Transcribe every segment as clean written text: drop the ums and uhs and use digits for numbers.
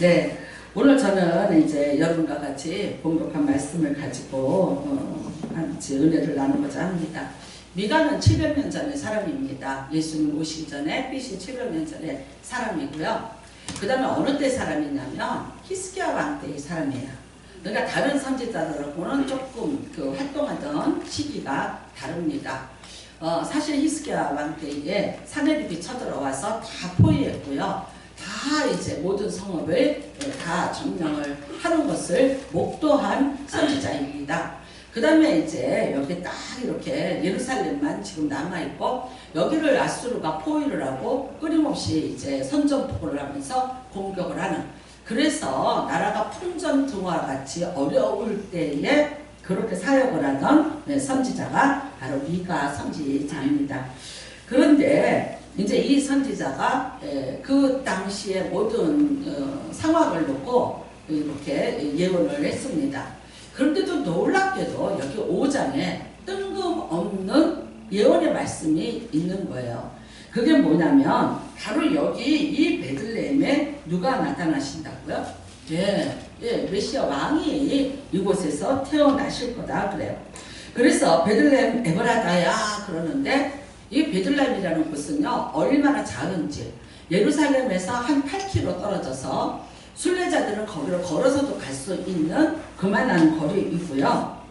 네, 오늘 저는 이제 여러분과 같이 공독한 말씀을 가지고 같이 은혜를 나누고자 합니다. 미가는 700년 전의 사람입니다. 예수님 오시기 전에 BC 700년 전의 사람이고요. 그 다음에 어느 때 사람이냐면 히스기야 왕 때의 사람이에요. 그러니까 다른 선지자들하고는 조금 활동하던 시기가 다릅니다. 사실 히스기야 왕 때에 사내립이 쳐들어와서 다 포위했고요. 다 이제 모든 성읍을 다 점령을 하는 것을 목도한 선지자입니다. 그 다음에 이제 여기 딱 이렇게 예루살렘만 지금 남아있고, 여기를 아수르가 포위를 하고 끊임없이 이제 선전포고를 하면서 공격을 하는, 그래서 나라가 풍전등화 같이 어려울 때에 그렇게 사역을 하던 선지자가 바로 미가 선지자입니다. 그런데 이제 이 선지자가 그 당시의 모든 상황을 놓고 이렇게 예언을 했습니다. 그런데도 놀랍게도 여기 5장에 뜬금없는 예언의 말씀이 있는 거예요. 그게 뭐냐면 바로 여기 이 베들레헴에 누가 나타나신다고요? 메시아 왕이 이곳에서 태어나실 거다 그래요. 그래서 베들레헴 에브라다야 그러는데, 이 베들레헴이라는 곳은요, 얼마나 작은지 예루살렘에서 한 8km 떨어져서 순례자들은 거기를 걸어서도 갈 수 있는 그만한 거리이고요.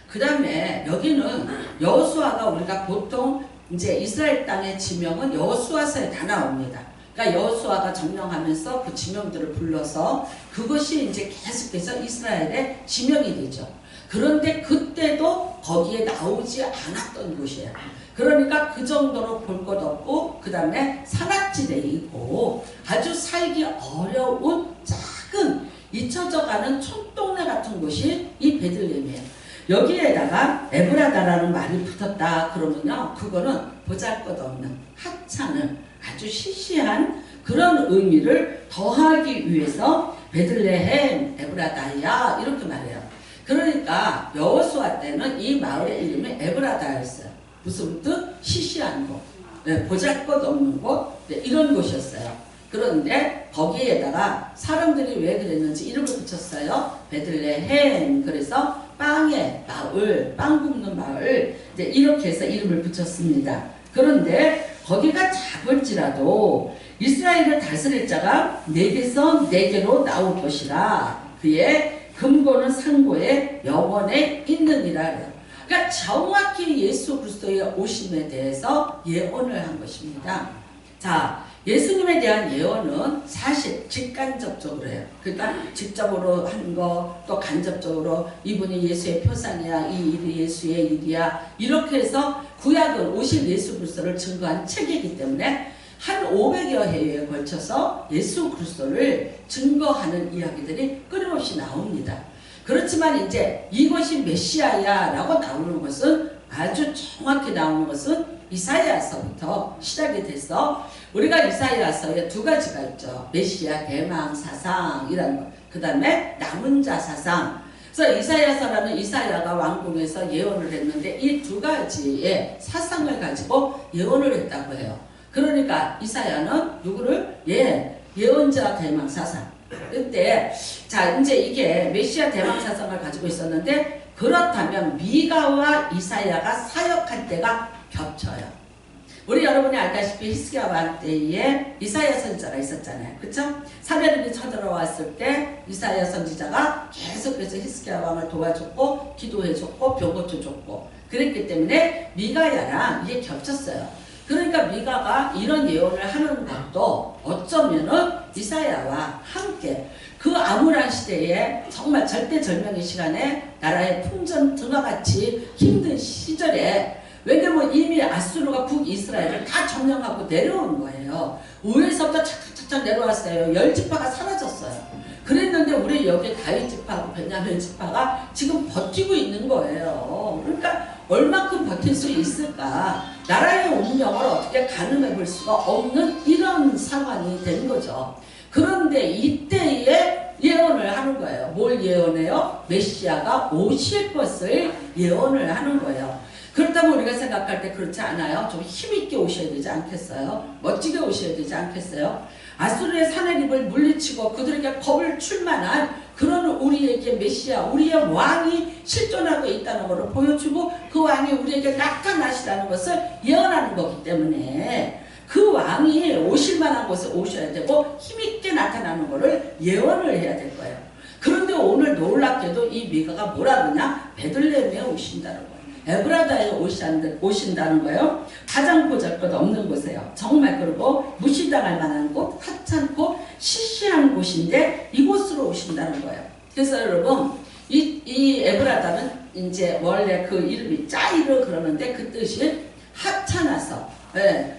그 다음에 여기는 여호수아가, 우리가 보통 이제 이스라엘 땅의 지명은 여호수아서에 다 나옵니다. 그러니까 여호수아가 점령하면서 그 지명들을 불러서 그것이 이제 계속해서 이스라엘의 지명이 되죠. 그런데 그때도 거기에 나오지 않았던 곳이에요. 그러니까 그 정도로 볼 것 없고, 그 다음에 산악지대에 있고 아주 살기 어려운 작은 잊혀져가는 촌동네 같은 곳이 이 베들레헴이에요. 여기에다가 에브라다라는 말이 붙었다 그러면요, 그거는 보잘것없는 하찮은 아주 시시한 그런 의미를 더하기 위해서 베들레헴 에브라다야 이렇게 말해요. 그러니까 여호수아 때는 이 마을의 이름이 에브라다였어요. 무슨 뜻? 시시한 곳, 보잘것없는 곳, 이런 곳이었어요. 그런데 거기에다가 사람들이 왜 그랬는지 이름을 붙였어요. 베들레헴. 그래서 빵의 마을, 빵 굽는 마을, 이제 이렇게 해서 이름을 붙였습니다. 그런데 거기가 작을지라도 이스라엘을 다스릴 자가 내게서 내게로 나올 것이라. 그의 금고는 상고에 영원에 있느니라. 그러니까 정확히 예수 그리스도의 오심에 대해서 예언을 한 것입니다. 자, 예수님에 대한 예언은 사실 직간접적으로 해요. 그러니까 직접으로 한 거, 또 간접적으로 이분이 예수의 표상이야, 이 일이 예수의 일이야, 이렇게 해서 구약은 오실 예수 그리스도를 증거한 책이기 때문에 한 500여 해에 걸쳐서 예수 그리스도를 증거하는 이야기들이 끊임없이 나옵니다. 그렇지만 이제 이것이 메시아야 라고 나오는 것은, 아주 정확히 나오는 것은 이사야서부터 시작이 돼서, 우리가 이사야서에 두 가지가 있죠. 메시아 대망 사상이라는 것, 그 다음에 남은 자 사상. 그래서 이사야서라는 이사야가 왕궁에서 예언을 했는데 이 두 가지의 사상을 가지고 예언을 했다고 해요. 그러니까 이사야는 누구를? 예언자 대망 사상. 그때 자 이제 이게 메시아 대망 사상을 가지고 있었는데, 그렇다면 미가와 이사야가 사역할 때가 겹쳐요. 우리 여러분이 알다시피 히스기야 왕 때에 이사야 선지자가 있었잖아요. 그쵸? 사내립이 쳐들어왔을 때 이사야 선지자가 계속해서 히스기야 왕을 도와줬고 기도해줬고 병 고쳐줬고 그랬기 때문에 미가야랑 이게 겹쳤어요. 그러니까 미가가 이런 예언을 하는 것도 어쩌면은 이사야와 함께 그 암울한 시대에, 정말 절대절명의 시간에, 나라의 풍전 등화같이 힘든 시절에, 왜냐면 이미 아수르가 북이스라엘을 다 점령하고 내려온 거예요. 위에서부터 착착착착 내려왔어요. 10지파가 사라졌어요. 그랬는데 우리 여기 다윗 지파하고 베냐민 지파가 지금 버티고 있는 거예요. 그러니까 얼마큼 버틸 수 있을까? 나라의 운명을 어떻게 가늠해 볼 수가 없는 이런 상황이 된 거죠. 그런데 이때에 예언을 하는 거예요. 뭘 예언해요? 메시아가 오실 것을 예언을 하는 거예요. 그렇다면 우리가 생각할 때 그렇지 않아요? 좀 힘있게 오셔야 되지 않겠어요? 멋지게 오셔야 되지 않겠어요? 아수르의 사내립을 물리치고 그들에게 겁을 줄 만한 그런 우리에게 메시아, 우리의 왕이 실존하고 있다는 것을 보여주고 그 왕이 우리에게 나타나시라는 것을 예언하는 거기 때문에 그 왕이 오실 만한 곳에 오셔야 되고 힘있게 나타나는 것을 예언을 해야 될 거예요. 그런데 오늘 놀랍게도 이 미가가 뭐라 그러냐? 베들레헴에 오신다는 거예요. 에브라다에 오신다는 거예요. 가장 보잘것 없는 곳이에요. 정말 그리고 무시당할 만한 곳, 하찮고 시시한 곳인데 이곳으로 오신다는 거예요. 그래서 여러분 이 에브라다는 이제 원래 그 이름이 짜이르 그러는데 그 뜻이 하찮아서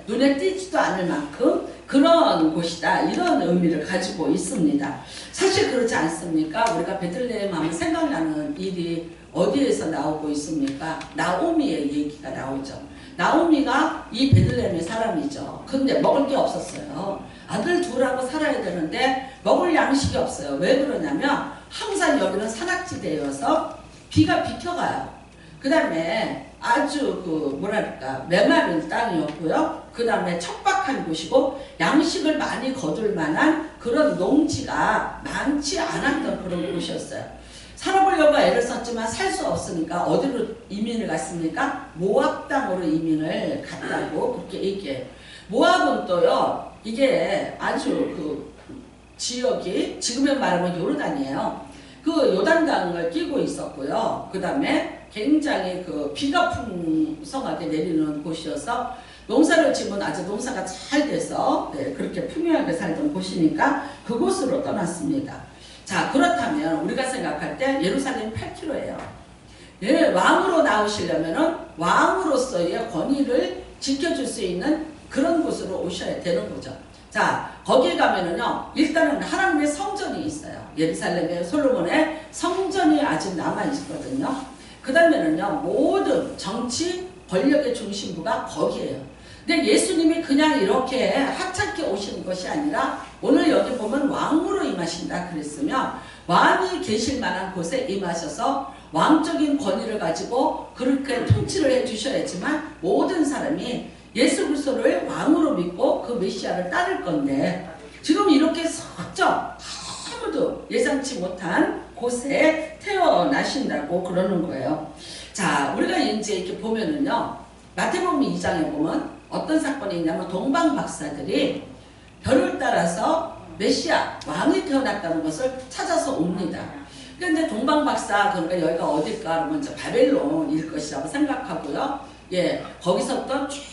눈에 띄지도 않을 만큼 그런 곳이다, 이런 의미를 가지고 있습니다. 사실 그렇지 않습니까? 우리가 베들레헴 하면 생각나는 일이 어디에서 나오고 있습니까? 나오미의 얘기가 나오죠. 나오미가 이 베들레헴의 사람이죠. 근데 먹을 게 없었어요. 아들 둘하고 살아야 되는데 먹을 양식이 없어요. 왜 그러냐면 항상 여기는 산악지대여서 비가 비켜가요. 그 다음에 아주 뭐랄까 메마른 땅이었고요. 그 다음에 척박한 곳이고 양식을 많이 거둘 만한 그런 농지가 많지 않았던 그런 곳이었어요. 살아보려고 애를 썼지만 살 수 없으니까 어디로 이민을 갔습니까? 모압 땅으로 이민을 갔다고 그렇게 얘기해요. 모압은 또요, 이게 아주 지역이 지금의 말하면 요르단이에요. 그 요단강을 끼고 있었고요. 그 다음에 굉장히 비가 풍성하게 내리는 곳이어서 농사를 지면 아주 농사가 잘 돼서 그렇게 풍요하게 살던 곳이니까 그곳으로 떠났습니다. 자, 그렇다면 우리가 생각할 때 예루살렘 8km예요. 왕으로 나오시려면 왕으로서의 권위를 지켜줄 수 있는 그런 곳으로 오셔야 되는 거죠. 자, 거기에 가면은요, 일단은 하나님의 성전이 있어요. 예루살렘의 솔로몬의 성전이 아직 남아있거든요. 그 다음에는요, 모든 정치 권력의 중심부가 거기에요. 근데 예수님이 그냥 이렇게 하찮게 오시는 것이 아니라 오늘 여기 보면 왕으로 임하신다 그랬으면 왕이 계실 만한 곳에 임하셔서 왕적인 권위를 가지고 그렇게 통치를 해주셔야지만 모든 사람이 예수 그리스도를 왕으로 믿고 그 메시아를 따를 건데 지금 이렇게 서쩍 아무도 예상치 못한 곳에 태어나신다고 그러는 거예요. 자, 우리가 이제 이렇게 보면은요, 마태복음 2장에 보면 어떤 사건이 있냐면 동방 박사들이 별을 따라서 메시아 왕이 태어났다는 것을 찾아서 옵니다. 그런데 동방 박사, 그러니까 여기가 어딜까 하면 바벨론일 것이라고 생각하고요. 거기서부터 쭉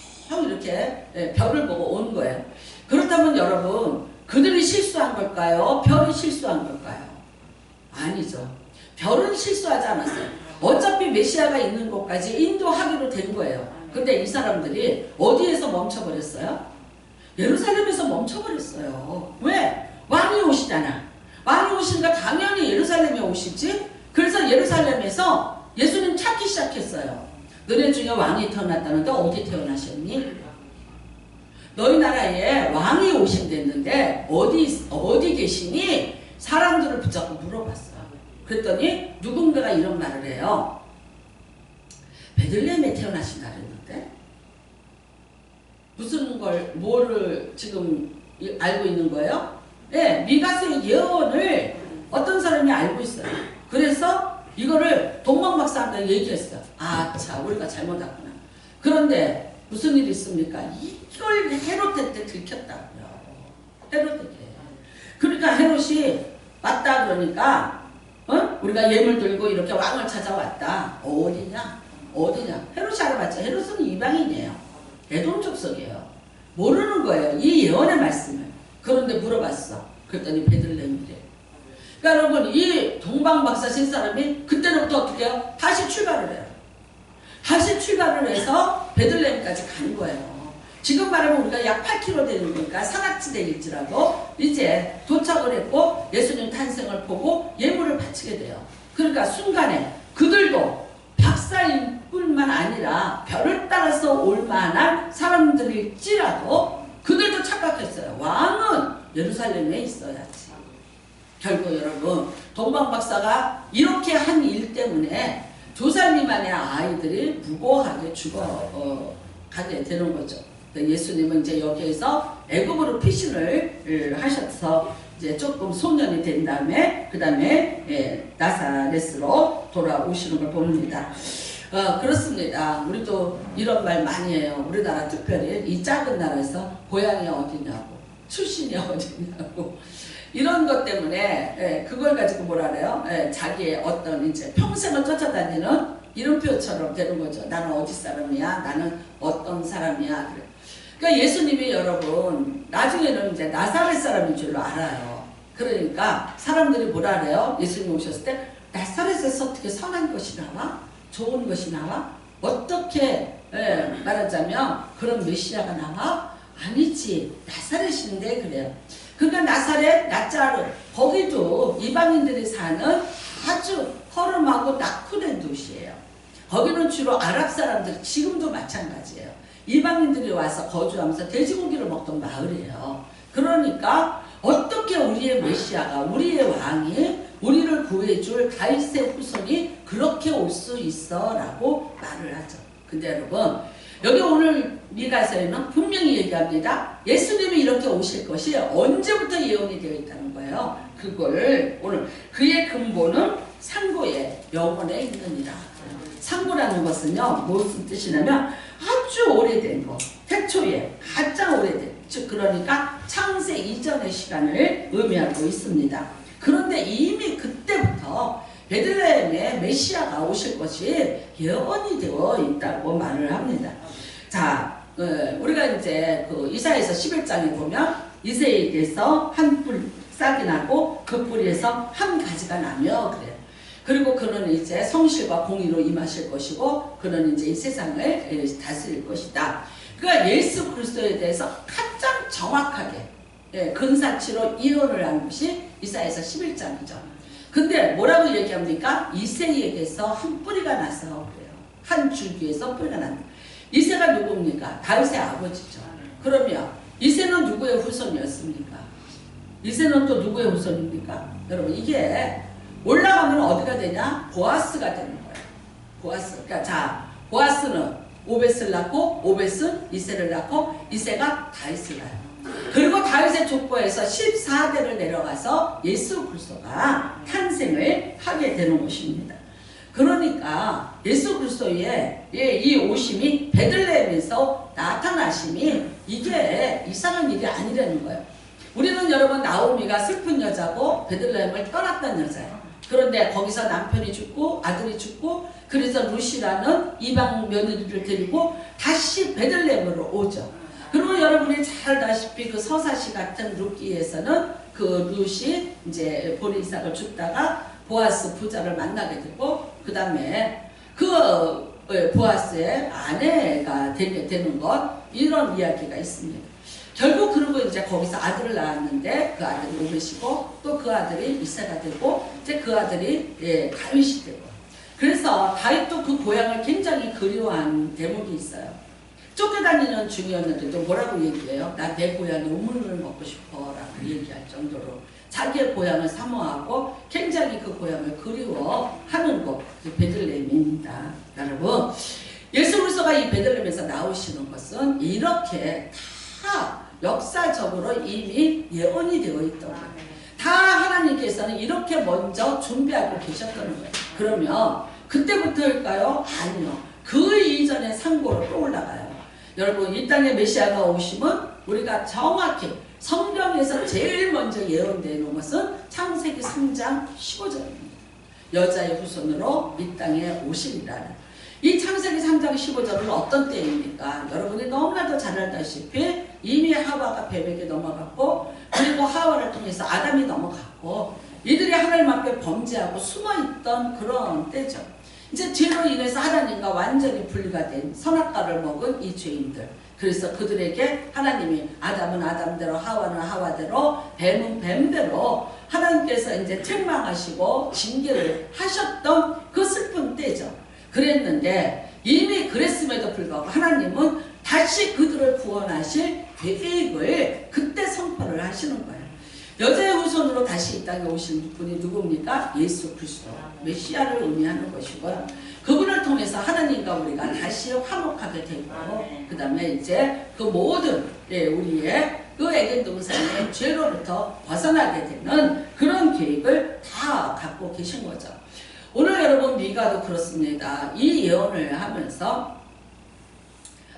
이렇게 별을 보고 온 거예요. 그렇다면 여러분, 그들이 실수한 걸까요? 별이 실수한 걸까요? 아니죠. 별은 실수하지 않았어요. 어차피 메시아가 있는 곳까지 인도하기로 된 거예요. 근데 이 사람들이 어디에서 멈춰버렸어요? 예루살렘에서 멈춰버렸어요. 왜? 왕이 오시잖아. 왕이 오시니까 당연히 예루살렘에 오시지. 그래서 예루살렘에서 예수님 찾기 시작했어요. 너네 중에 왕이 태어났다는데 어디 태어나셨니? 너희 나라에 왕이 오신댔는데 어디 계시니? 사람들을 붙잡고 물어봤어요. 그랬더니 누군가가 이런 말을 해요. 베들레헴에 태어나신다 그랬는데 뭐를 지금 알고 있는 거예요? 미가서의 예언을 어떤 사람이 알고 있어요. 그래서 이거를 동방박사한테 얘기했어요. 자, 우리가 잘못했구나. 그런데 무슨 일이 있습니까? 이걸 헤롯 때 들켰다고요. 헤롯 때. 그러니까 헤롯이 왔다 그러니까 우리가 예물 들고 이렇게 왕을 찾아왔다. 어디냐? 헤롯이 알아봤죠. 헤롯은 이방인이에요. 에돔 족속이에요. 모르는 거예요. 이 예언의 말씀을. 그런데 물어봤어. 그랬더니 베들레헴이래. 그러니까 여러분, 이 동방박사 신 사람이 그때부터 어떻게 해요? 다시 출발을 해요. 다시 출발을 해서 베들레헴까지 간 거예요. 지금 말하면 우리가 약 8km 되는 거니까 산악지대일지라도 이제 도착을 했고 예수님 탄생을 보고 예물을 바치게 돼요. 그러니까 순간에 그들도 박사일 뿐만 아니라 별을 따라서 올 만한 사람들일지라도 그들도 착각했어요. 왕은 예루살렘에 있어야지. 결국 여러분, 동방박사가 이렇게 한 일 때문에 2살 미만의 아이들이 무고하게 가게 되는 거죠. 예수님은 이제 여기에서 애굽으로 피신을 하셔서 이제 조금 소년이 된 다음에 그 다음에 나사렛으로 돌아오시는 걸 봅니다. 그렇습니다. 우리도 이런 말 많이 해요. 우리나라 특별히 이 작은 나라에서 고향이 어디냐고, 출신이 어디냐고, 이런 것 때문에 그걸 가지고 뭐라 그래요? 자기의 어떤 이제 평생을 쫓아다니는 이름표처럼 되는 거죠. 나는 어디 사람이야? 나는 어떤 사람이야? 그래. 그러니까 예수님이 여러분 나중에는 이제 나사렛 사람인 줄로 알아요. 그러니까 사람들이 뭐라 그래요? 예수님 오셨을 때 나사렛에서 어떻게 선한 것이 나와? 좋은 것이 나와? 어떻게 말하자면 그런 메시아가 나와? 아니지. 나사렛인데 그래요. 그러니까 나사렛, 나짜르 거기도 이방인들이 사는 아주 허름하고 낙후된 도시예요. 거기는 주로 아랍 사람들, 지금도 마찬가지예요. 이방인들이 와서 거주하면서 돼지고기를 먹던 마을이에요. 그러니까 어떻게 우리의 메시아가, 우리의 왕이 우리를 구해줄 다윗의 후손이 그렇게 올 수 있어 라고 말을 하죠. 근데 여러분 여기 오늘 미가서에는 분명히 얘기합니다. 예수님이 이렇게 오실 것이 언제부터 예언이 되어 있다는 거예요. 그걸 오늘 그의 근본은 상고에 영원에 있느니라. 상고라는 것은요 무슨 뜻이냐면 아주 오래된 거, 태초에 가장 오래된, 즉 그러니까 창세 이전의 시간을 의미하고 있습니다. 그런데 이미 그때부터 베들레헴에 메시아가 오실 것이 예언이 되어 있다고 말을 합니다. 자, 우리가 이제 그 이사야서 11장에 보면 이새에게서 한 뿔 싹이 나고 그 뿌리에서 한 가지가 나며 그래요. 그리고 그는 이제 성실과 공의로 임하실 것이고 그는 이제 이 세상을 다스릴 것이다. 그러니까 예수 그리스도에 대해서 가장 정확하게 근사치로 예언을 한 것이 이사야서 11장이죠. 근데 뭐라고 얘기합니까? 이새에게서 한 뿌리가 나서 그래요. 한 줄기에서 뿌리가 난다. 이새가 누굽니까? 다윗의 아버지죠. 그러면 이새는 누구의 후손이었습니까? 이새는 또 누구의 후손입니까? 여러분 이게 올라가면 어디가 되냐? 보아스가 되는 거예요. 보아스. 그러니까 자, 보아스는 오벳을 낳고 오벳은 이새를 낳고 이새가 다윗을 낳아요. 그리고 다윗의 족보에서 14대를 내려가서 예수 그리스도가 탄생을 하게 되는 것입니다. 그러니까 예수 그리스도의 이 오심이 베들레헴에서 나타나심이 이게 이상한 일이 아니라는 거예요. 우리는 여러분 나오미가 슬픈 여자고 베들레헴을 떠났던 여자예요. 그런데 거기서 남편이 죽고 아들이 죽고 그래서 루시라는 이방 며느리를 데리고 다시 베들레헴으로 오죠. 그리고 여러분이 잘 알다시피 그 서사시 같은 룻기에서는 그 룻이 이제 본의 이삭을 죽다가 보아스 부자를 만나게 되고 그 다음에 그 보아스의 아내가 되는 것 이런 이야기가 있습니다. 결국 그리고 이제 거기서 아들을 낳았는데 그 아들이 오벳이고 또 그 아들이 이새가 되고 이제 그 아들이 다윗이 되고 그래서 다윗도 그 고향을 굉장히 그리워한 대목이 있어요. 쫓겨다니는 중이었는데도 뭐라고 얘기해요? 나 내 고향에 우물을 먹고 싶어 라고 얘기할 정도로 자기의 고향을 사모하고 굉장히 그 고향을 그리워하는 곳 베들레헴입니다. 여러분 예수 그리스도가 이 베들레헴에서 나오시는 것은 이렇게 다 역사적으로 이미 예언이 되어 있던 거예요. 다 하나님께서는 이렇게 먼저 준비하고 계셨던 거예요. 그러면 그때부터일까요? 아니요. 그 이전의 상고로 또 올라가요. 여러분 이 땅에 메시아가 오시면 우리가 정확히 성경에서 제일 먼저 예언되는 것은 창세기 3장 15절입니다. 여자의 후손으로 이 땅에 오시리라는 이 창세기 3장 15절은 어떤 때입니까? 여러분이 너무나도 잘 알다시피 이미 하와가 뱀에게 넘어갔고 그리고 하와를 통해서 아담이 넘어갔고 이들이 하나님 앞에 범죄하고 숨어있던 그런 때죠. 이제 죄로 인해서 하나님과 완전히 분리가 된 선악과를 먹은 이 죄인들. 그래서 그들에게 하나님이 아담은 아담대로 하와는 하와대로 뱀은 뱀대로 하나님께서 이제 책망하시고 징계를 하셨던 그 슬픈 때죠. 그랬는데 이미 그랬음에도 불구하고 하나님은 다시 그들을 구원하실 계획을 그때 선포를 하시는 거예요. 여자의 후손으로 다시 이 땅에 오신 분이 누굽니까? 예수 그리스도 메시아를 의미하는 것이고요. 그분을 통해서 하나님과 우리가 다시 화목하게 되고 그 다음에 이제 그 모든 우리의 그 에덴 동산의 죄로부터 벗어나게 되는 그런 계획을 다 갖고 계신 거죠. 오늘 여러분 미가도 그렇습니다. 이 예언을 하면서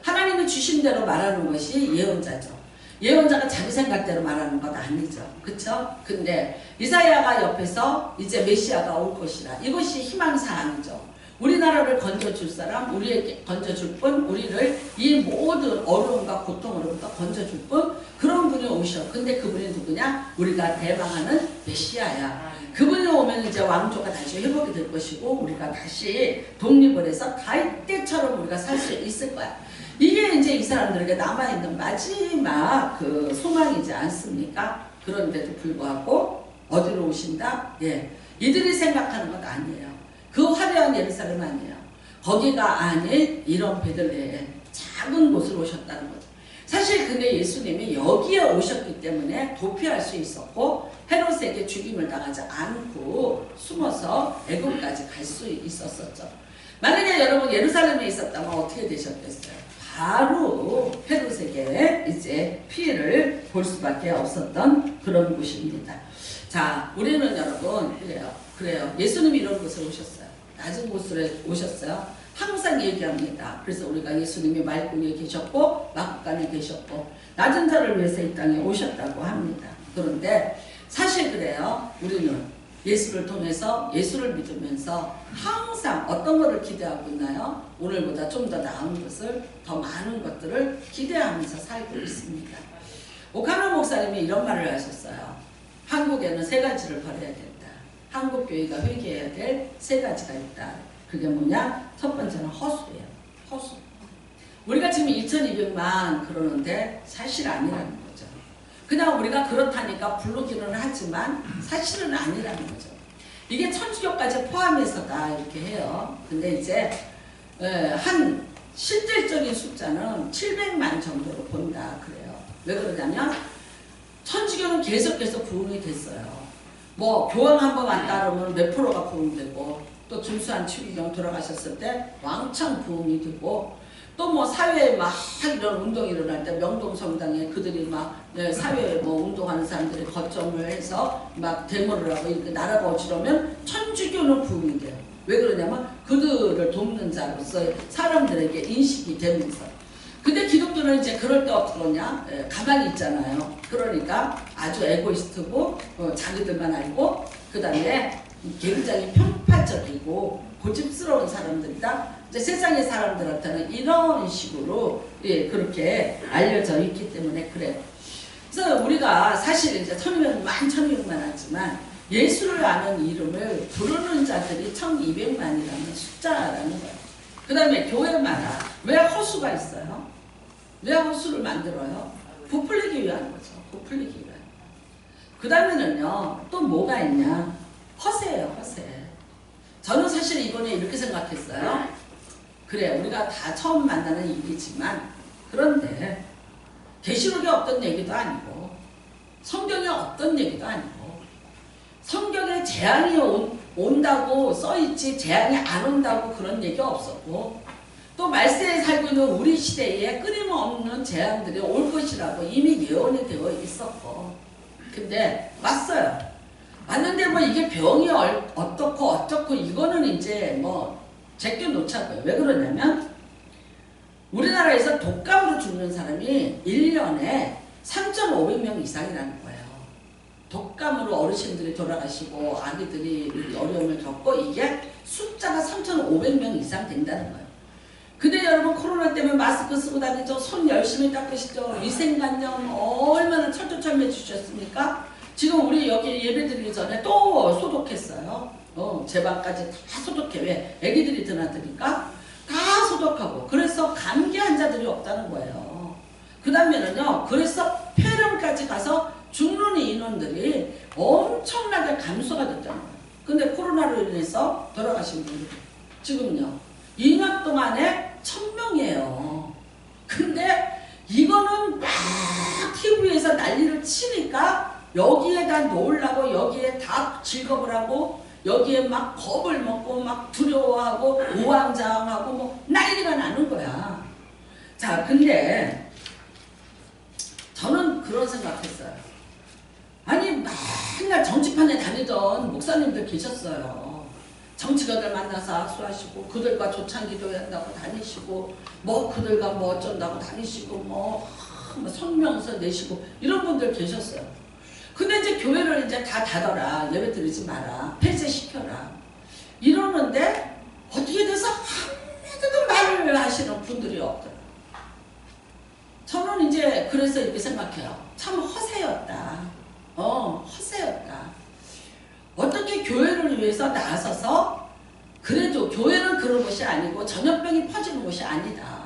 하나님이 주신 대로 말하는 것이 예언자죠. 예언자가 자기 생각대로 말하는 건 아니죠. 그쵸? 근데 이사야가 옆에서 이제 메시아가 올 것이라. 이것이 희망사항이죠. 우리나라를 건져줄 사람, 우리에게 건져줄 분, 우리를 이 모든 어려움과 고통으로부터 건져줄 분, 그런 분이 오셔. 근데 그분이 누구냐? 우리가 대망하는 메시아야. 그분이 오면 이제 왕조가 다시 회복이 될 것이고, 우리가 다시 독립을 해서 다윗 때처럼 우리가 살 수 있을 거야. 이게 이제 이 사람들에게 남아있는 마지막 그 소망이지 않습니까? 그런데도 불구하고 어디로 오신다? 예, 이들이 생각하는 건 아니에요. 그 화려한 예루살렘 아니에요. 거기가 아닌 이런 베들레헴 작은 곳으로 오셨다는 거죠. 사실 근데 예수님이 여기에 오셨기 때문에 도피할 수 있었고 헤롯에게 죽임을 당하지 않고 숨어서 애굽까지 갈 수 있었었죠. 만약에 여러분 예루살렘에 있었다면 어떻게 되셨겠어요? 바로 헤롯에게 이제 피해를 볼 수밖에 없었던 그런 곳입니다. 자, 우리는 여러분 그래요. 예수님이 이런 곳에 오셨어요. 낮은 곳에 오셨어요. 항상 얘기합니다. 그래서 우리가 예수님이 말궁에 계셨고 마구간에 계셨고 낮은 자를 위해서 이 땅에 오셨다고 합니다. 그런데 사실 그래요. 우리는 예수를 통해서 예수를 믿으면서 항상 어떤 것을 기대하고 있나요? 오늘보다 좀 더 나은 것을, 더 많은 것들을 기대하면서 살고 있습니다. 오카노 목사님이 이런 말을 하셨어요. 한국에는 세 가지를 버려야 된다. 한국 교회가 회개해야 될 세 가지가 있다. 그게 뭐냐? 첫 번째는 허수예요. 허수. 우리가 지금 2200만 그러는데 사실 아니라는 거죠. 그냥 우리가 그렇다니까 부르기는 하지만 사실은 아니라는 거죠. 이게 천주교까지 포함해서다 이렇게 해요. 근데 이제 한 실질적인 숫자는 700만 정도로 본다 그래요. 왜 그러냐면 천주교는 계속해서 부흥이 됐어요. 뭐 교황 한 번 왔다 그러면 몇 프로가 부흥되고 또 준수한 추기경 돌아가셨을 때 왕창 부흥이 되고 또 뭐 사회에 막 이런 운동이 일어날 때 명동성당에 그들이 막 사회에 뭐 운동하는 사람들이 거점을 해서 막 데모를 하고 이렇게 나라가 어지러면 천주교는 부흥이 돼요. 왜 그러냐면 그들을 돕는 자로서 사람들에게 인식이 되면서. 근데 기독교는 이제 그럴 때 어떻게 그러냐? 가만히 있잖아요. 그러니까 아주 에고이스트고 자기들만 알고 그 다음에 굉장히 편파적이고 고집스러운 사람들이다. 이제 세상의 사람들한테는 이런 식으로 그렇게 알려져 있기 때문에 그래요. 그래서 우리가 사실 이제 1200만 하지만 예수를 아는 이름을 부르는 자들이 1200만이라는 숫자라는 거예요. 그 다음에 교회마다 왜 허수가 있어요? 왜 허수를 만들어요? 부풀리기 위한 거죠. 부풀리기 위한. 그 다음에는요, 또 뭐가 있냐? 허세예요, 허세. 저는 사실 이번에 이렇게 생각했어요. 그래, 우리가 다 처음 만나는 일이지만, 그런데, 계시록에 없던 얘기도 아니고, 성경에 없던 얘기도 아니고, 성경에 재앙이 온다고 써있지, 재앙이 안 온다고 그런 얘기 없었고, 또 말세에 살고 있는 우리 시대에 끊임없는 재앙들이 올 것이라고 이미 예언이 되어 있었고, 근데 왔어요. 왔는데 뭐 이게 병이 어떻고 이거는 이제 뭐 제껴 놓자고요. 왜 그러냐면 우리나라에서 독감으로 죽는 사람이 1년에 3,500명 이상이라는 거예요. 독감으로 어르신들이 돌아가시고 아기들이 어려움을 겪고 이게 숫자가 3,500명 이상 된다는 거예요. 근데 여러분 코로나 때문에 마스크 쓰고 다니죠. 손 열심히 닦으시죠. 위생관념 얼마나 철두철미해 주셨습니까? 지금 우리 여기 예배드리기 전에 또 소독했어요. 제 방까지 다 소독해. 왜? 애기들이 드나드니까 다 소독하고. 그래서 감기 환자들이 없다는 거예요. 그 다음에는요. 그래서 폐렴까지 가서 죽는 인원들이 엄청나게 감소가 됐다는 거예요. 근데 코로나로 인해서 돌아가신 분들이 지금요. 2년 동안에 1000명이에요. 근데 이거는 막 TV에서 난리를 치니까 여기에다 놓으려고 여기에 다 즐겁을 하고 여기에 막 겁을 먹고 막 두려워하고 우왕좌왕하고 뭐 난리가 나는 거야. 자, 근데 저는 그런 생각했어요. 아니 맨날 정치판에 다니던 목사님들 계셨어요. 정치가들 만나서 악수하시고 그들과 조창기도 한다고 다니시고 뭐 그들과 뭐 어쩐다고 다니시고 뭐 성명서 내시고 이런 분들 계셨어요. 근데 이제 교회를 이제 다 닫아라, 예배 드리지 마라, 폐쇄시켜라 이러는데 어떻게 돼서 한마디도 말을 하시는 분들이 없더라. 저는 이제 그래서 이렇게 생각해요. 참 허세였다. 허세였다. 어떻게 교회를 위해서 나서서 그래도 교회는 그런 곳이 아니고 전염병이 퍼지는 곳이 아니다.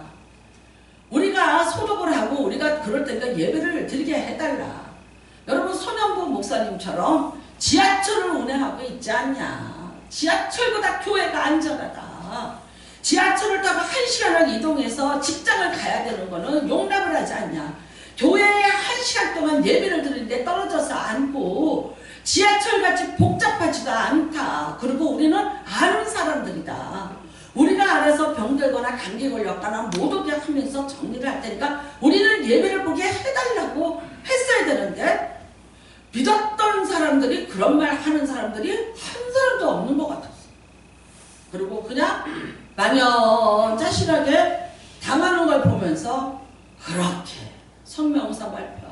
우리가 소독을 하고 우리가 그럴 때니까 예배를 드리게 해달라. 여러분 소년부 목사님처럼 지하철을 운행하고 있지 않냐. 지하철보다 교회가 안전하다. 지하철을 타고 1시간을 이동해서 직장을 가야 되는 거는 용납을 하지 않냐. 교회에 1시간 동안 예배를 드리는데 떨어져서 앉고 지하철같이 복잡하지도 않다. 그리고 우리는 아는 사람들이다. 우리가 알아서 병들거나 감기 걸렸거나 못 오게 하면서 정리를 할 테니까 우리는 예배를 보게 해달라고 했어야 되는데 믿었던 사람들이 그런 말 하는 사람들이 한 사람도 없는 것 같았어. 그리고 그냥 망연자실하게 당하는 걸 보면서 그렇게 성명서 발표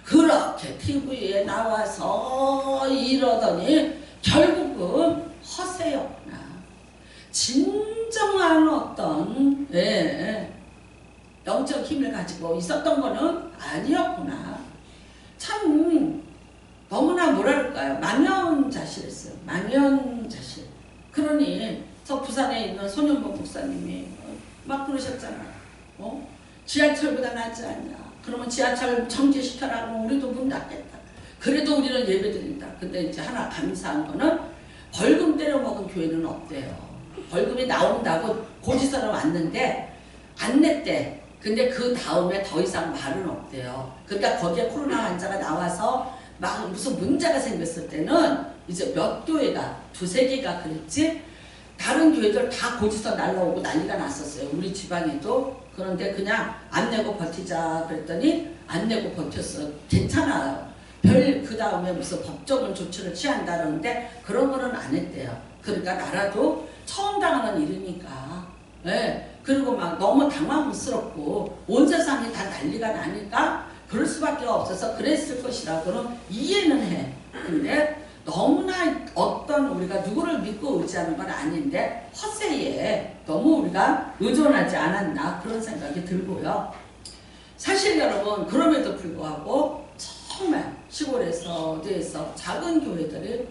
그렇게 TV에 나와서 이러더니 결국은 허세였구나. 진정한 어떤 영적 힘을 가지고 있었던 거는 아니었구나. 참 너무나 뭐랄까요. 망연자실했어요. 망연자실. 그러니 저 부산에 있는 손현보 목사님이 막 그러셨잖아요. 지하철보다 낫지 않냐. 그러면 지하철 정지시켜라고 우리도 문 닫겠다. 그래도 우리는 예배드린다. 근데 이제 하나 감사한 거는 벌금 때려먹은 교회는 없대요. 벌금이 나온다고 고지서는 왔는데 안 냈대. 근데 그 다음에 더 이상 말은 없대요. 그러니까 거기에 코로나 환자가 나와서 막 무슨 문제가 생겼을 때는 이제 몇 교회가 두세 개가 그랬지 다른 교회들 다 고지서 날라오고 난리가 났었어요. 우리 지방에도. 그런데 그냥 안 내고 버티자 그랬더니 안 내고 버텼어. 괜찮아요. 그 다음에 무슨 법적인 조치를 취한다는데 그런 거는 안 했대요. 그러니까 나라도 처음 당하는 일이니까. 그리고 막 너무 당황스럽고 온 세상이 다 난리가 나니까 그럴 수밖에 없어서 그랬을 것이라고는 이해는 해. 근데 너무나 어떤 우리가 누구를 믿고 의지하는 건 아닌데 허세에 너무 우리가 의존하지 않았나 그런 생각이 들고요. 사실 여러분 그럼에도 불구하고 정말 시골에서 어디에서 작은 교회들이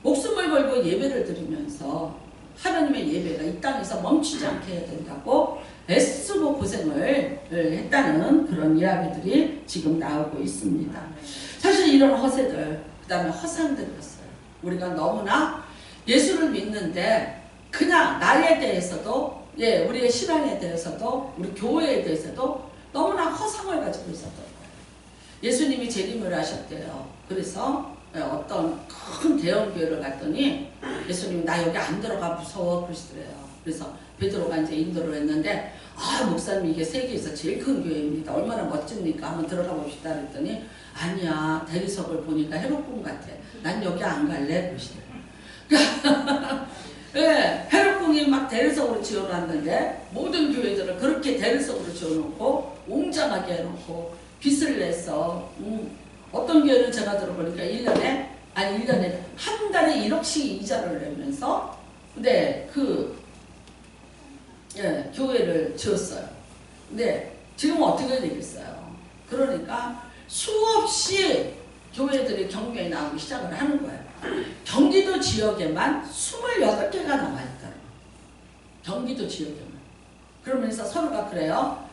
목숨을 걸고 예배를 드리면서 하나님의 예배가 이 땅에서 멈추지 않게 해야 된다고 애쓰고 고생을 했다는 그런 이야기들이 지금 나오고 있습니다. 사실 이런 허세들 그 다음에 허상들이었어요. 우리가 너무나 예수를 믿는데 그냥 나에 대해서도 우리의 신앙에 대해서도 우리 교회에 대해서도 너무나 허상을 가지고 있었던 거예요. 예수님이 재림을 하셨대요. 그래서 어떤 큰 대형 교회를 갔더니 예수님이 나 여기 안 들어가 무서워 그러시더래요. 그래서 베드로가 이제 인도를 했는데 목사님 이게 세계에서 제일 큰 교회입니다. 얼마나 멋집니까? 한번 들어가 봅시다 그랬더니 아니야 대리석을 보니까 헤롯궁 같아. 난 여기 안 갈래 그러시더래요. 헤롯궁이 막 대리석으로 지어놨는데 모든 교회들을 그렇게 대리석으로 지어놓고 웅장하게 해놓고 빚을 내서 어떤 교회는 제가 들어보니까 1년에 한 달에 1억씩 이자를 내면서 교회를 지었어요. 근데 지금 어떻게 되겠어요? 그러니까 수없이 교회들이 경매에 나오기 시작을 하는 거예요. 경기도 지역에만 28개가 나와 있다. 경기도 지역에만. 그러면서 서로가 그래요.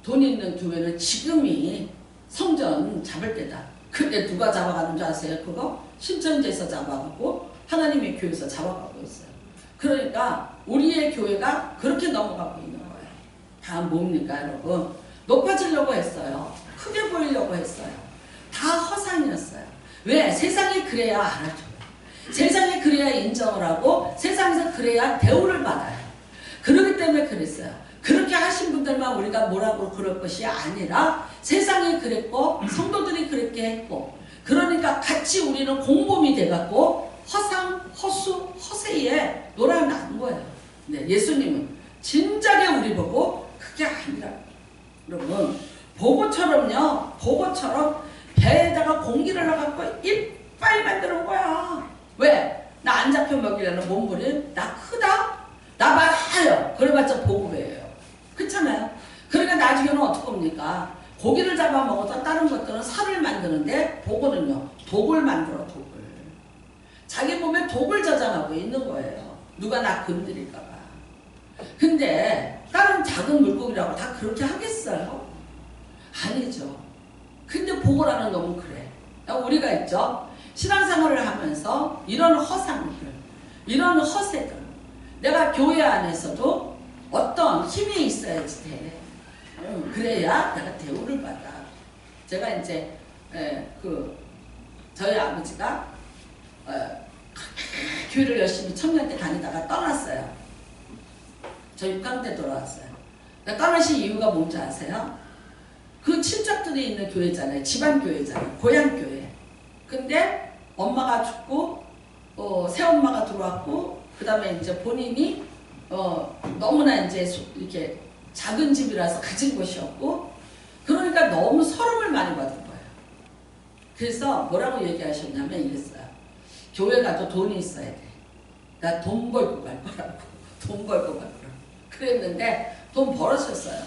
돈 있는 교회는 지금이 성전 잡을 때다. 근데 누가 잡아가는 줄 아세요? 그거? 신천지에서 잡아가고 하나님의 교회에서 잡아가고 있어요. 그러니까 우리의 교회가 그렇게 넘어가고 있는 거예요. 다 뭡니까 여러분? 높아지려고 했어요. 크게 보이려고 했어요. 다 허상이었어요. 왜? 세상이 그래야 알아줘요. 세상이 그래야 인정을 하고 세상에서 그래야 대우를 받아요. 그렇기 때문에 그랬어요. 그렇게 하신 분들만 우리가 뭐라고 그럴 것이 아니라 세상이 그랬고 성도들이 그렇게 했고, 그러니까 같이 우리는 공범이 돼갖고 허상, 허수, 허세에 놀아난 거예요. 네, 예수님은 진작에 우리 보고 그게 아니라, 여러분 보고처럼요, 보고처럼 배에다가 공기를 넣어갖고 이빨 만드는 거야. 왜? 나 안 잡혀 먹이려는 몸부림, 나 크다? 나 말아요. 그래봤자 보고배예요. 그렇잖아요. 그러니까 나중에는 어떻게 합니까? 고기를 잡아먹어서 다른 것들은 살을 만드는데 보고는요, 독을 만들어, 독을. 자기 몸에 독을 저장하고 있는 거예요. 누가 나 건드릴까봐. 근데 다른 작은 물고기라고 다 그렇게 하겠어요? 아니죠. 근데 보고라는 놈은 그래. 우리가 있죠. 신앙생활을 하면서 이런 허상들, 이런 허세들, 내가 교회 안에서도 어떤 힘이 있어야지 돼. 그래야 내가 대우를 받아. 제가 이제 저희 아버지가 교회를 열심히 청년 때 다니다가 떠났어요. 저 6학년 때 돌아왔어요. 떠나신 이유가 뭔지 아세요? 그 친척들이 있는 교회잖아요. 집안교회잖아요. 고향교회. 근데 엄마가 죽고 새엄마가 들어왔고, 그 다음에 이제 본인이 너무나 이제 이렇게 작은 집이라서 가진 것이 없고, 그러니까 너무 서름을 많이 받은 거예요. 그래서 뭐라고 얘기하셨냐면 이랬어요. 교회 가도 돈이 있어야 돼. 나 돈 벌고 갈 거라고. 돈 벌고 갈 거라고. 그랬는데 돈 벌으셨어요.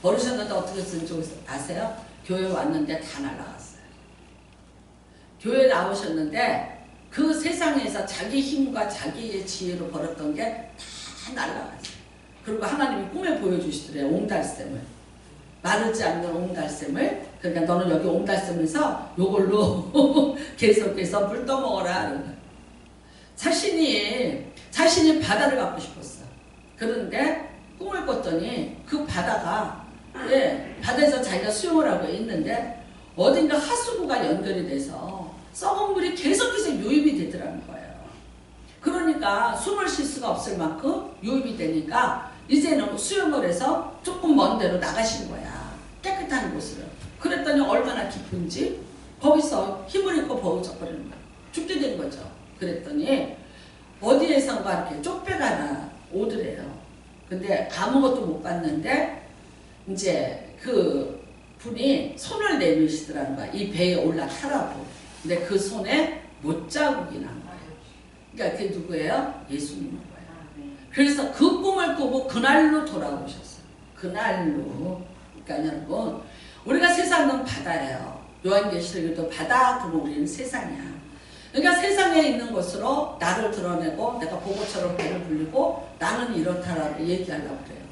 벌으셨는데 어떻게 쓴지 아세요? 교회 왔는데 다 날라갔어요. 교회 나오셨는데 그 세상에서 자기 힘과 자기의 지혜로 벌었던 게 다 날라갔어요. 그리고 하나님이 꿈에 보여주시더래요. 옹달샘을. 마르지 않는 옹달샘을. 그러니까 너는 여기 옹달샘에서 요걸로 계속해서 물 떠먹어라. 자신이 바다를 갖고 싶었어. 그런데 꿈을 꿨더니 그 바다가, 바다에서 자기가 수영을 하고 있는데 어딘가 하수구가 연결이 돼서 썩은 물이 계속해서 유입이 되더라는 거예요. 그러니까 숨을 쉴 수가 없을 만큼 유입이 되니까 이제는 수영을 해서 조금 먼 데로 나가신 거야. 깨끗한 곳으로. 그랬더니 얼마나 깊은지 거기서 힘을 잃고 버우적거리는 거야. 죽게 된 거죠. 그랬더니 어디에선가 이렇게 쪽배가 하나 오더래요. 근데 아무것도 못 봤는데 이제 그 분이 손을 내미시더라는 거야. 이 배에 올라타라고. 근데 그 손에 못자국이 난 거예요. 그러니까 그게 누구예요? 예수님인 거예요. 그래서 그 꿈을 꾸고 그날로 돌아오셨어요. 그날로. 그러니까 여러분, 우리가 세상은 바다예요. 요한계시록에도 바다, 그러면 우리는 세상이야. 그러니까 세상에 있는 것으로 나를 드러내고 내가 보고처럼 배를 불리고 나는 이렇다라고 얘기하려고 그래요.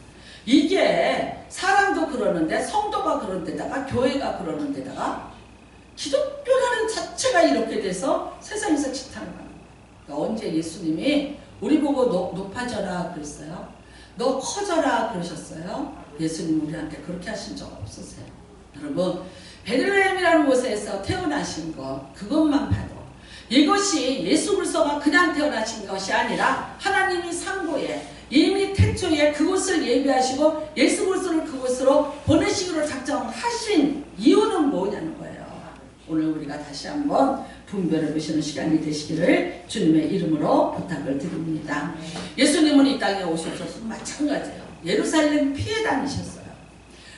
이게 사람도 그러는데, 성도가 그런 데다가, 교회가 그러는 데다가, 기독교라는 자체가 이렇게 돼서 세상에서 지탄을 받는 거예요. 그러니까 언제 예수님이 우리 보고 높아져라 그랬어요? 너 커져라 그러셨어요? 예수님 우리한테 그렇게 하신 적 없으세요. 여러분, 베들레헴이라는 곳에서 태어나신 것, 그것만 봐도 이것이 예수 그리스도가 그냥 태어나신 것이 아니라 하나님이 상고에 이미 태초에 그곳을 예비하시고 예수 그리스도를 그곳으로 보내시기로 작정하신 이유는 뭐냐는 거예요. 오늘 우리가 다시 한번 분별해 보시는 시간이 되시기를 주님의 이름으로 부탁을 드립니다. 예수님은 이 땅에 오셔서 마찬가지예요. 예루살렘 피해 다니셨어요.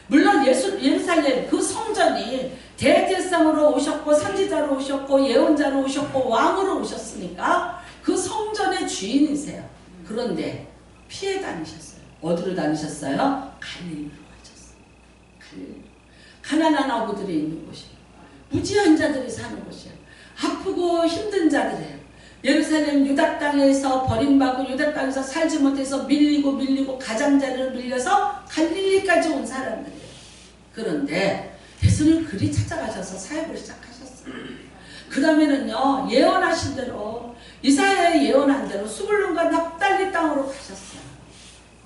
물론 예루살렘 그 성전이 대제사장으로 오셨고 선지자로 오셨고 예언자로 오셨고 왕으로 오셨으니까 그 성전의 주인이세요. 그런데 피해 다니셨어요. 어디로 다니셨어요? 갈릴리로 가셨어요. 갈릴리. 가난한 어부들이 있는 곳이에요. 무지한 자들이 사는 곳이에요. 아프고 힘든 자들이에요. 예루살렘 유다 땅에서 버림받고 유다 땅에서 살지 못해서 밀리고 가장자리를 밀려서 갈릴리까지 온 사람들이에요. 그런데 예수님 그리 찾아가셔서 사역을 시작하셨어요. 그 다음에는요, 예언하신 대로, 이사야의 예언한 대로 수불론과 납달리 땅으로 가셨어요.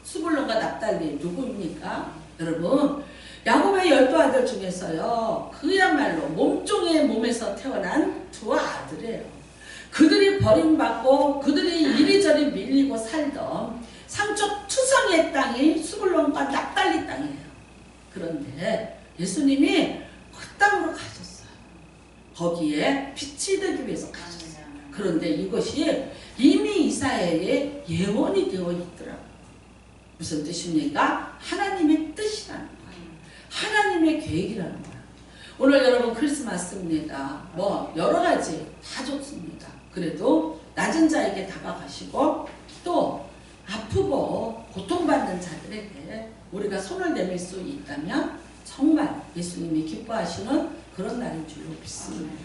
수불론과 납달리 누구입니까? 여러분, 야곱의 12아들 중에서요, 그야말로 몸종의 몸에서 태어난 두 아들이에요. 그들이 버림받고 그들이 이리저리 밀리고 살던 상쪽 투성이의 땅이 수불론과 납달리 땅이에요. 그런데 예수님이 그 땅으로 가셨어요. 거기에 빛이 되기 위해서 가셨어요. 그런데 이것이 이미 이사야의 예언이 되어 있더라고요. 무슨 뜻입니까? 하나님의 뜻이라는 거예요. 하나님의 계획이라는 거예요. 오늘 여러분 크리스마스입니다. 뭐 여러 가지 다 좋습니다. 그래도 낮은 자에게 다가가시고 또 아프고 고통받는 자들에게 우리가 손을 내밀 수 있다면 정말 예수님이 기뻐하시는 그런 날인 줄로 믿습니다.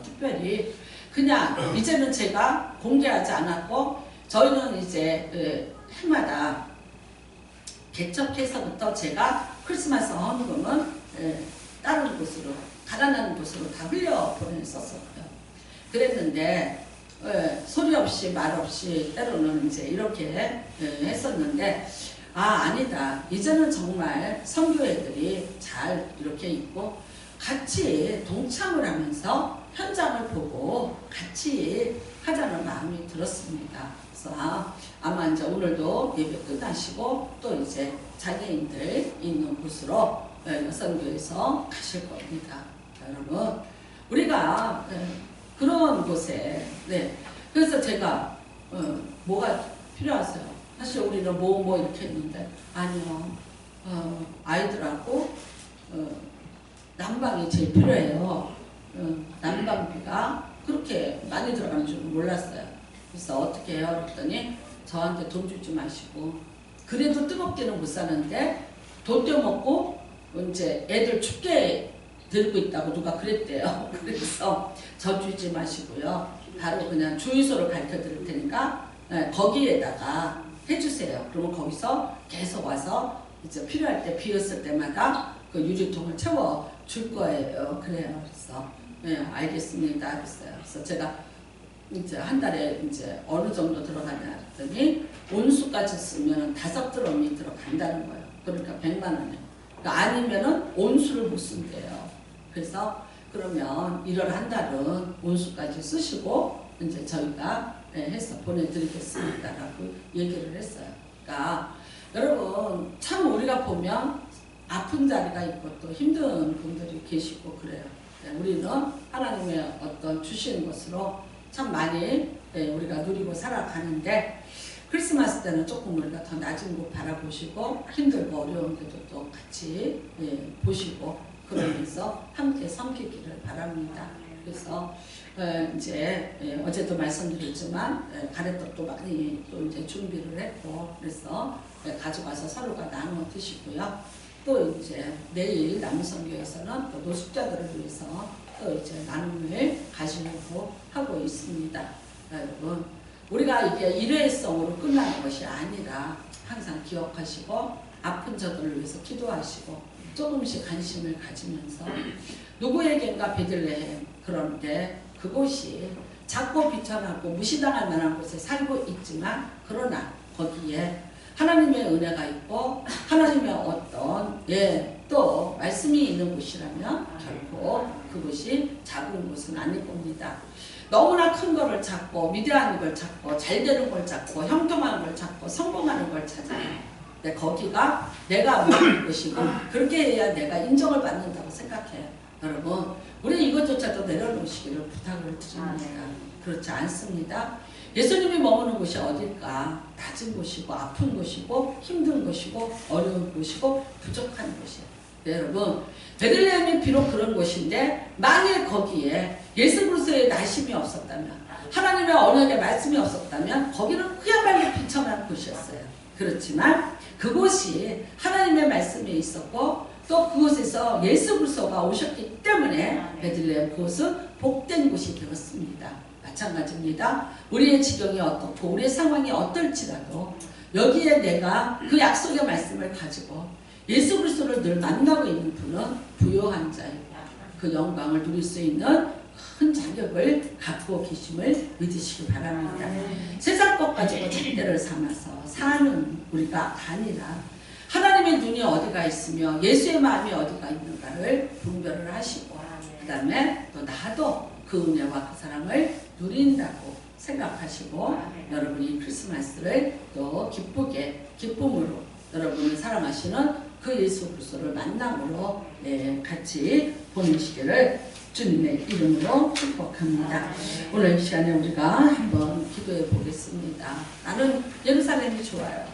특별히 그냥 이제는 제가 공개하지 않았고 저희는 이제 해마다 개척해서부터 제가 크리스마스 헌금은 다른 곳으로 가난한 곳으로 다 흘려 보냈었어요. 그랬는데 소리 없이 말 없이 때로는 이제 이렇게 했었는데 아니다. 이제는 정말 선교회들이 잘 이렇게 있고 같이 동참을 하면서 현장을 보고 같이 하자는 마음이 들었습니다. 그래서 아마 이제 오늘도 예배 끝나시고 또 이제 장애인들 있는 곳으로 여성교에서 가실 겁니다. 여러분 우리가 그런 곳에 그래서 제가 뭐가 필요하세요? 사실 우리는 뭐 이렇게 했는데 아니요. 아이들하고 난방이 제일 필요해요. 난방비가 그렇게 많이 들어가는 줄 몰랐어요. 그래서 어떻게 해요? 그랬더니 저한테 돈 주지 마시고 그래도 뜨겁게는 못 사는데 돈 떼어먹고 이제 애들 춥게 들고 있다고 누가 그랬대요. 그래서 저 주지 마시고요. 바로 그냥 주유소를 가르쳐 드릴 테니까 거기에다가 해주세요. 그러면 거기서 계속 와서 이제 필요할 때 비었을 때마다 그 유리통을 채워 줄 거예요. 그래요. 그래서 알겠습니다. 그랬어요. 그래서 제가 이제 한 달에 이제 어느 정도 들어가냐 했더니 온수까지 쓰면 5드럼이 들어간다는 거예요. 그러니까 100만 원이에요. 그러니까 아니면은 온수를 못 쓴대요. 그래서 그러면 1월 한 달은 온수까지 쓰시고 이제 저희가 해서 보내드리겠습니다라고 얘기를 했어요. 그러니까 여러분 참 우리가 보면 아픈 자리가 있고 또 힘든 분들이 계시고 그래요. 우리는 하나님의 어떤 주시는 것으로 참 많이 우리가 누리고 살아가는데 크리스마스 때는 조금 우리가 더 낮은 곳 바라보시고 힘들고 어려운데도 또 같이 보시고 그러면서 함께 섬기기를 바랍니다. 그래서 이제 어제도 말씀드렸지만 가래떡도 많이 또 이제 준비를 했고 그래서 가져가서 서로가 나누어 드시고요. 또 이제 내일 남성교에서는 또 노숙자들을 위해서 또 이제 나눔을 가시려고 하고 있습니다. 여러분 우리가 이게 일회성으로 끝나는 것이 아니라 항상 기억하시고 아픈 저들을 위해서 기도하시고 조금씩 관심을 가지면서 누구에겐가 베들레헴 그런데 그곳이 작고 비천하고 무시당할 만한 곳에 살고 있지만 그러나 거기에 하나님의 은혜가 있고 하나님의 어떤 또 말씀이 있는 곳이라면 결코 그곳이 작은 곳은 아닐 겁니다. 너무나 큰 거를 찾고 위대한 걸 찾고 잘 되는 걸 찾고 형통한 걸 찾고 성공하는 걸 찾아요. 근데 거기가 내가 원하는 것이고 그렇게 해야 내가 인정을 받는다고 생각해요. 여러분 우리 이것조차도 내려놓으시기를 부탁을 드립니다. 그렇지 않습니다. 예수님이 머무는 곳이 어딜까? 낮은 곳이고 아픈 곳이고 힘든 곳이고 어려운 곳이고 부족한 곳이에요. 네, 여러분 베들레헴이 비록 그런 곳인데 만일 거기에 예수 그리스도의 나심이 없었다면 하나님의 언약의 말씀이 없었다면 거기는 그야말로 비천한 곳이었어요. 그렇지만 그곳이 하나님의 말씀이 있었고 또 그곳에서 예수 그리스도가 오셨기 때문에 베들레헴 그곳은 복된 곳이 되었습니다. 마찬가지입니다. 우리의 지경이 어떻고 우리의 상황이 어떨지라도 여기에 내가 그 약속의 말씀을 가지고 예수 그리스도를 늘 만나고 있는 분은 부요한 자이고 그 영광을 누릴 수 있는 큰 자격을 갖고 계심을 믿으시기 바랍니다. 세상 것 가지고 잣대를 삼아서 사는 우리가 아니라 하나님의 눈이 어디가 있으며 예수의 마음이 어디가 있는가를 분별을 하시고 그 다음에 또 나도 그 은혜와 그 사랑을 누린다고 생각하시고 여러분이 크리스마스를 또 기쁨으로 여러분을 사랑하시는 그 예수 그리스도를 만남으로 같이 보내시기를 주님의 이름으로 축복합니다. 오늘 이 시간에 우리가 한번 기도해 보겠습니다. 나는 예루살렘이 좋아요.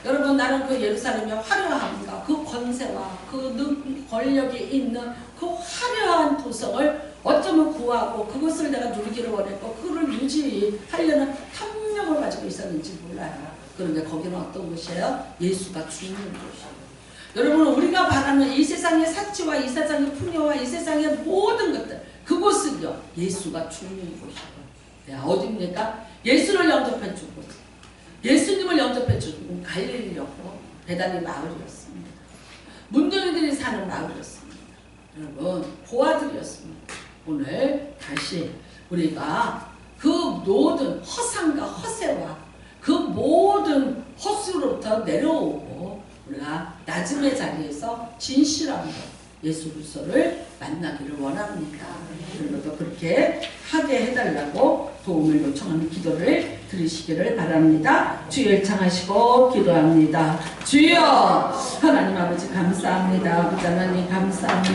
여러분, 나는 그 예루살렘의 화려함과 그 권세와 그 권력이 있는 그 화려한 도성을 어쩌면 구하고 그것을 내가 누리기를 원했고 그거를 유지하려는 탐욕을 가지고 있었는지 몰라요. 그런데 거기는 어떤 곳이에요? 예수가 죽는 곳이에요. 여러분, 우리가 바라는 이 세상의 사치와 이 세상의 풍요와 이 세상의 모든 것들, 그곳은요 예수가 죽는 곳이에요. 어디입니까? 예수를 영접해 준 곳, 예수님을 영접해 준 갈릴리였고 베다니 마을이었습니다. 문둥이들이 사는 마을이었습니다. 여러분, 고아들이었습니다. 오늘 다시 우리가 그 모든 허상과 허세와 그 모든 헛수로부터 내려오고 우리가 낮음의 자리에서 진실함으로 예수 그리스도를 만나기를 원합니다. 그리고 그렇게 하게 해달라고 도움을 요청하는 기도를 드리시기를 바랍니다. 주여 청하시고 기도합니다. 주여 하나님 아버지 감사합니다. 아버지 하나님 감사합니다.